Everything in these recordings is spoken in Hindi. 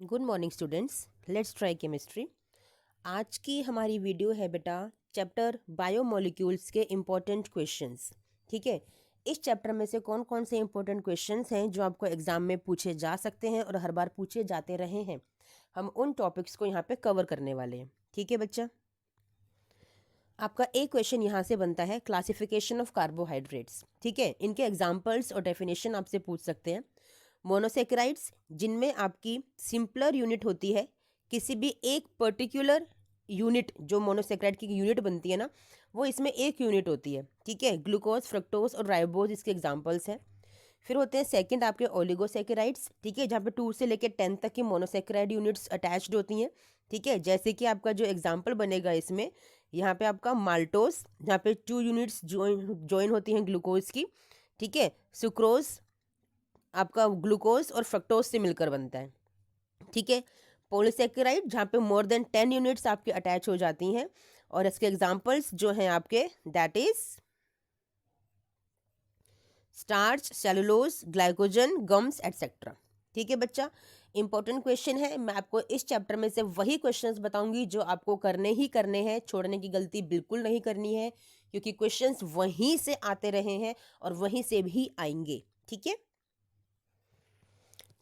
Good morning students, let's try chemistry. आज की हमारी वीडियो है बेटा चैप्टर बायोमोलिक्यूल्स के इम्पोर्टेंट क्वेश्चंस। ठीक है, इस चैप्टर में से कौन कौन से इम्पोर्टेंट क्वेश्चंस हैं जो आपको एग्जाम में पूछे जा सकते हैं और हर बार पूछे जाते रहे हैं, हम उन टॉपिक्स को यहाँ पे कवर करने वाले हैं। ठीक है बच्चा, आपका एक क्वेश्चन यहाँ से बनता है क्लासिफिकेशन ऑफ कार्बोहाइड्रेट्स। ठीक है, इनके एग्जाम्पल्स और डेफिनेशन आपसे पूछ सकते हैं। मोनोसेकेराइड्स, जिनमें आपकी सिंपलर यूनिट होती है, किसी भी एक पर्टिकुलर यूनिट, जो मोनोसेकेराइड की यूनिट बनती है ना, वो इसमें एक यूनिट होती है। ठीक है, ग्लूकोज, फ्रक्टोज और राइबोज इसके एग्जांपल्स हैं। फिर होते हैं सेकंड आपके ओलिगोसेकेराइड्स। ठीक है, जहाँ पे 2 से लेकर 10 तक की मोनोसेकेराइड यूनिट्स अटैच्ड होती हैं। ठीक है, जैसे कि आपका जो एग्जाम्पल बनेगा इसमें, यहाँ पे आपका माल्टोज, जहाँ पे 2 यूनिट्स ज्वाइन होती हैं ग्लूकोज की। ठीक है, सुक्रोज आपका ग्लूकोज और फ्रक्टोज से मिलकर बनता है। ठीक है, पॉलीसेकेराइड, जहाँ पे मोर देन 10 यूनिट्स आपके अटैच हो जाती हैं, और इसके एग्जांपल्स जो हैं आपके, that is starch, cellulose, glycogen, gums etcetera. ठीक है बच्चा, इंपॉर्टेंट क्वेश्चन है। मैं आपको इस चैप्टर में से वही क्वेश्चंस बताऊंगी जो आपको करने ही करने हैं, छोड़ने की गलती बिल्कुल नहीं करनी है, क्योंकि क्वेश्चंस वहीं से आते रहे हैं और वहीं से भी आएंगे। ठीक है,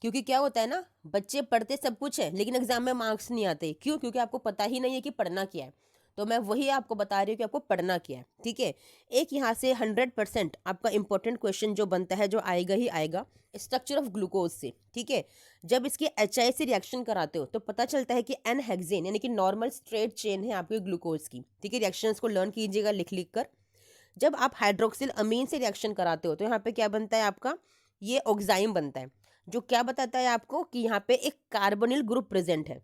क्योंकि क्या होता है ना, बच्चे पढ़ते सब कुछ है लेकिन एग्जाम में मार्क्स नहीं आते। क्यों? क्योंकि आपको पता ही नहीं है कि पढ़ना क्या है। तो मैं वही आपको बता रही हूँ कि आपको पढ़ना क्या है। ठीक है, एक यहाँ से 100% आपका इंपॉर्टेंट क्वेश्चन जो बनता है, जो आएगा ही आएगा, स्ट्रक्चर ऑफ ग्लूकोज से। ठीक है, जब इसके HI से रिएक्शन कराते हो तो पता चलता है कि एन हेक्सेन यानी कि नॉर्मल स्ट्रेट चेन है आपके ग्लूकोज की। ठीक है, रिएक्शंस को लर्न कीजिएगा लिख लिख कर। जब आप हाइड्रोक्सिल अमीन से रिएक्शन कराते हो तो यहाँ पे क्या बनता है आपका, ये ऑक्साइम बनता है, जो क्या बताता है आपको कि यहाँ पे एक कार्बोनिल ग्रुप प्रेजेंट है।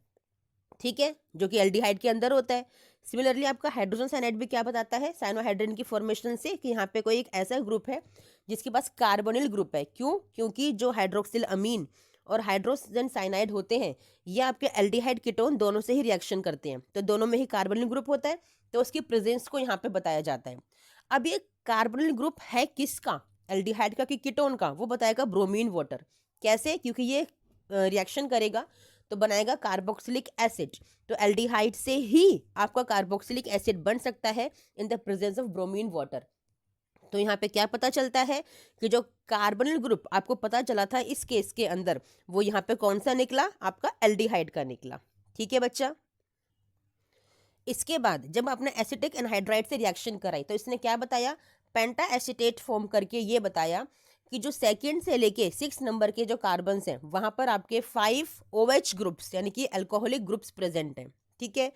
ठीक है, जो कि एल्डिहाइड के अंदर होता है। सिमिलरली आपका हाइड्रोजन साइनाइड भी क्या बताता है, साइनोहाइड्रिन की फॉर्मेशन से, कि यहाँ पे कोई एक ऐसा ग्रुप है जिसके पास कार्बोनिल ग्रुप है। क्यों? क्योंकि जो हाइड्रोक्सिल अमीन और हाइड्रोजन साइनाइड होते हैं, ये आपके एल्डिहाइड कीटोन दोनों से ही रिएक्शन करते हैं, तो दोनों में ही कार्बोनिल ग्रुप होता है, तो उसकी प्रेजेंस को यहाँ पे बताया जाता है। अब ये कार्बोनिल ग्रुप है किसका, एल्डिहाइड का कि कीटोन का, वो बताएगा ब्रोमीन वाटर। कैसे? क्योंकि ये रिएक्शन करेगा तो बनाएगा कार्बोक्सिलिक एसिड, तो एल्डिहाइड से ही आपका कार्बोक्सिलिक एसिड बन सकता है in the presence of bromine water. तो यहाँ पे क्या पता चलता है कि जो कार्बोनिल ग्रुप आपको पता चला था इस केस के अंदर, वो यहाँ पे कौन सा निकला, आपका एल्डिहाइड का निकला। ठीक है बच्चा, इसके बाद जब आपने एसिटिक एनहाइड्राइड से रिएक्शन कराई तो इसने क्या बताया, पेंटा एसिटेट फॉर्म करके ये बताया कि जो सेकंड से लेके 6 नंबर के जो कार्बन्स हैं वहां पर आपके 5 OH ग्रुप्स यानी कि अल्कोहलिक ग्रुप्स प्रेजेंट हैं। ठीक है,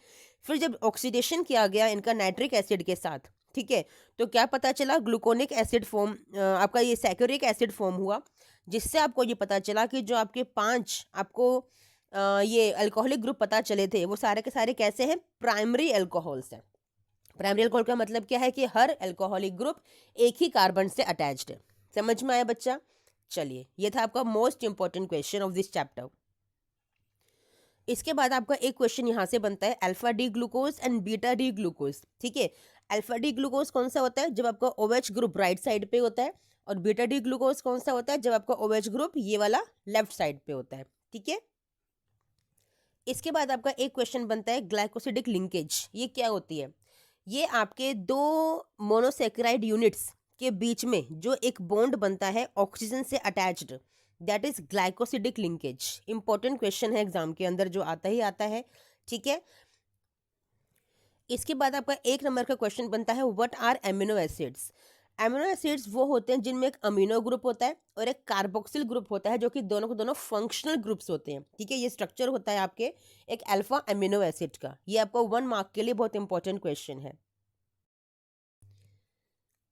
फिर जब ऑक्सीडेशन किया गया इनका नाइट्रिक एसिड के साथ, ठीक है, तो क्या पता चला, ग्लूकोनिक एसिड फॉर्म, आपका ये सैक्योरिक एसिड फॉर्म हुआ, जिससे आपको ये पता चला कि जो आपके 5 आपको ये अल्कोहलिक ग्रुप पता चले थे, वो सारे के सारे कैसे हैं, प्राइमरी अल्कोहल्स हैं। प्राइमरी अल्कोहल का मतलब क्या है कि हर अल्कोहलिक ग्रुप एक ही कार्बन से अटैच्ड है। समझ में आया बच्चा? चलिए, ये था आपका most important question of this chapter. इसके बाद आपका एक क्वेश्चन यहां से बनता है alpha D glucose and beta D glucose. ठीक है, अल्फा डी ग्लूकोज कौन सा होता है, जब आपका OH ग्रुप राइट साइड पे होता है, और बीटा डी ग्लूकोज कौन सा होता है, जब आपका OH ग्रुप ये वाला लेफ्ट साइड पे होता है। ठीक है, इसके बाद आपका एक क्वेश्चन बनता है ग्लाइकोसिडिक लिंकेज, ये क्या होती है, ये आपके दो मोनोसेकेराइड यूनिट्स के बीच में जो एक बॉन्ड बनता है ऑक्सीजन से attached, that is glycosidic linkage. Important question है एग्जाम के अंदर, जो आता ही आता है। ठीक है, इसके बाद आपका एक नंबर का क्वेश्चन बनता है what are amino acids. Amino acids वो होते हैं जिनमें एक अमीनो ग्रुप होता है और एक कार्बोक्सिल ग्रुप होता है, जो कि दोनों को दोनों फंक्शनल ग्रुप्स होते हैं। ठीक है, ये स्ट्रक्चर होता है आपके एक अल्फा अमीनो एसिड का। ये आपको 1 मार्क के लिए बहुत इंपॉर्टेंट क्वेश्चन है।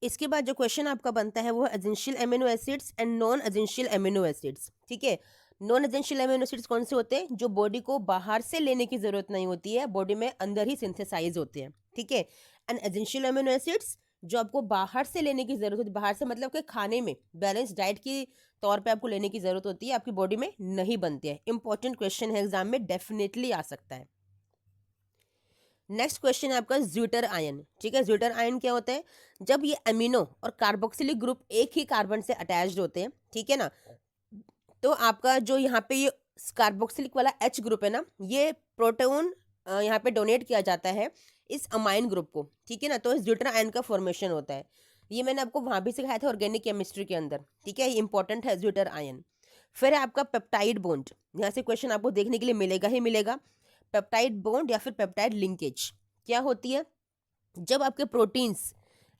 इसके बाद जो क्वेश्चन आपका बनता है वो है essential amino acids and non essential amino acids. ठीक है, नॉन एसेंशियल एमिनो एसिड्स कौन से होते हैं, जो बॉडी को बाहर से लेने की जरूरत नहीं होती है, बॉडी में अंदर ही सिंथेसाइज होते हैं। ठीक है, एंड एसेंशियल एमिनो एसिड्स जो आपको बाहर से लेने की जरूरत होती है, बाहर से मतलब कि खाने में बैलेंस डाइट की तौर पे आपको लेने की जरूरत होती है, आपकी बॉडी में नहीं बनती है। इंपॉर्टेंट क्वेश्चन है, एग्जाम में डेफिनेटली आ सकता है। नेक्स्ट क्वेश्चन है आपका ज्यूटर आयन। ठीक है, ज्यूटर आयन क्या होता है, जब ये अमीनो और कार्बोक्सिलिक ग्रुप एक ही कार्बन से अटैच्ड होते हैं, ठीक है ना, तो आपका जो यहाँ पे ये कार्बोक्सिलिक वाला H ग्रुप है ना, ये प्रोटॉन यहाँ पे डोनेट किया जाता है इस अमाइन ग्रुप को, ठीक है ना। तो इस ड्यूटर आयन का फॉर्मेशन होता है। ये मैंने आपको वहाँ भी सिखाया था ऑर्गेनिक केमिस्ट्री के अंदर, ठीक है। ये इंपॉर्टेंट है ड्यूटर आयन। फिर है आपका पेप्टाइड बॉन्ड, यहाँ से क्वेश्चन आपको देखने के लिए मिलेगा ही मिलेगा। पेप्टाइड बॉन्ड या फिर पेप्टाइड लिंकेज क्या होती है? जब आपके प्रोटीन्स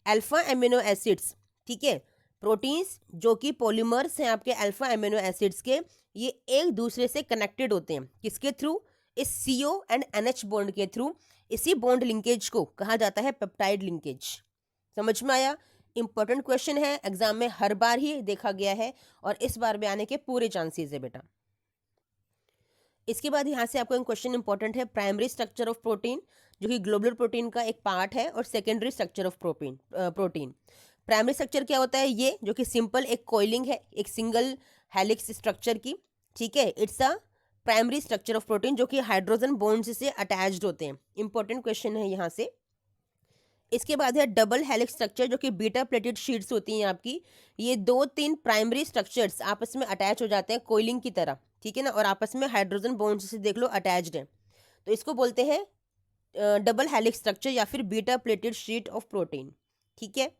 अल्फा एमिनो एसिड्स, ठीक है, प्रोटीन्स जो कि पॉलीमर्स हैं आपके अल्फा एमिनो एसिड्स के, ये एक दूसरे से कनेक्टेड होते हैं किसके थ्रू? इस CO एंड NH बॉन्ड के थ्रू। इसी बॉन्ड लिंकेज को कहा जाता है पेप्टाइड लिंकेज। समझ में आया? इंपॉर्टेंट क्वेश्चन है, एग्जाम में हर बार ही देखा गया है और इस बार भी आने के पूरे चांसेस है बेटा। इसके बाद यहाँ से आपको एक क्वेश्चन इंपॉर्टेंट है, प्राइमरी स्ट्रक्चर ऑफ प्रोटीन, जो कि ग्लोबुलर प्रोटीन का एक पार्ट है, और secondary structure of protein. Primary structure क्या होता है? ये जो कि सिंपल एक कोइलिंग है एक सिंगल हेलिक्स स्ट्रक्चर की, ठीक है। It's a primary structure of protein जो कि हाइड्रोजन बॉन्ड्स से अटैच्ड होते हैं। इंपॉर्टेंट क्वेश्चन है यहाँ से। इसके बाद है डबल हेलिक्स स्ट्रक्चर, जो कि बीटा प्लेटेड शीट्स होती हैं आपकी। ये 2-3 प्राइमरी स्ट्रक्चर्स आपस में अटैच हो जाते हैं कोइलिंग की तरह, ठीक है ना, और आपस में हाइड्रोजन बॉन्ड्स से देख लो अटैच्ड है, तो इसको बोलते हैं डबल हेलिक्स स्ट्रक्चर या फिर beta pleated sheet of protein, ठीक है।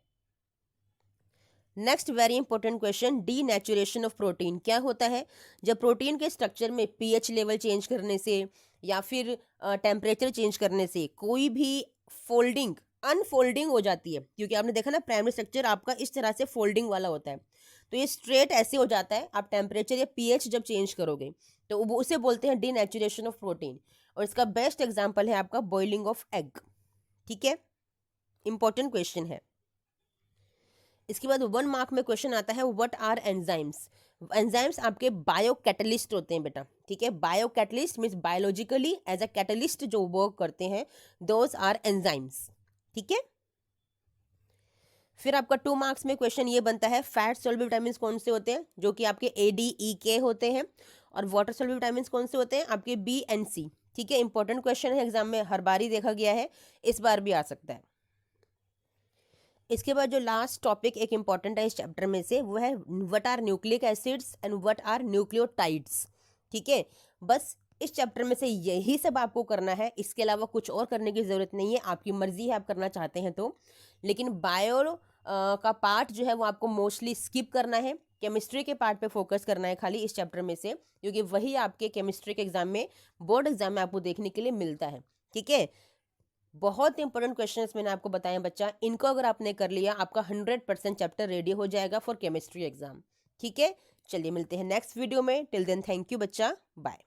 Next very important question, denaturation of protein क्या होता है? जब प्रोटीन के स्ट्रक्चर में pH लेवल चेंज करने से या फिर टेम्परेचर चेंज करने से कोई भी फोल्डिंग अनफोल्डिंग हो जाती है, क्योंकि आपने देखा ना प्राइमरी स्ट्रक्चर आपका इस तरह से फोल्डिंग वाला होता है, तो ये स्ट्रेट ऐसे हो जाता है आप टेम्परेचर या pH जब चेंज करोगे, तो वो उसे बोलते हैं डीनेचुरेशन ऑफ प्रोटीन। और इसका बेस्ट एग्जाम्पल है आपका बॉइलिंग ऑफ एग, ठीक है। इंपॉर्टेंट क्वेश्चन है। इसके बाद 1 मार्क में क्वेश्चन आता है, व्हाट आर एंजाइम्स? एंजाइम्स आपके बायो कैटलिस्ट होते हैं बेटा, ठीक है। Bio catalyst means biologically as a catalyst जो वर्क करते हैं, दोज आर एंजाइम्स, ठीक है। फिर आपका 2 मार्क्स में क्वेश्चन ये बनता है, फैट सोल्युबल विटामिन कौन से होते हैं? जो कि आपके ADEK होते हैं। और वाटर सोल्युबल विटामिन कौन से होते हैं? आपके B and C, ठीक है। इंपॉर्टेंट क्वेश्चन है, एग्जाम में हर बार ही देखा गया है, इस बार भी आ सकता है। इसके बाद जो लास्ट टॉपिक एक इंपॉर्टेंट है इस चैप्टर में से, वो है what are nucleic acids and what are nucleotides, ठीक है। बस इस चैप्टर में से यही सब आपको करना है, इसके अलावा कुछ और करने की ज़रूरत नहीं है, आपकी मर्जी है आप करना चाहते हैं तो। लेकिन बायो का पार्ट जो है वो आपको मोस्टली स्किप करना है, केमिस्ट्री के पार्ट पे फोकस करना है खाली इस चैप्टर में से, क्योंकि वही आपके केमिस्ट्री के एग्जाम में, बोर्ड एग्जाम में आपको देखने के लिए मिलता है, ठीक है। बहुत इंपॉर्टेंट क्वेश्चंस मैंने आपको बताया बच्चा, इनको अगर आपने कर लिया आपका 100% चैप्टर रेडी हो जाएगा फॉर केमिस्ट्री एग्जाम, ठीक है। चलिए मिलते हैं नेक्स्ट वीडियो में, टिल देन थैंक यू बच्चा, बाय।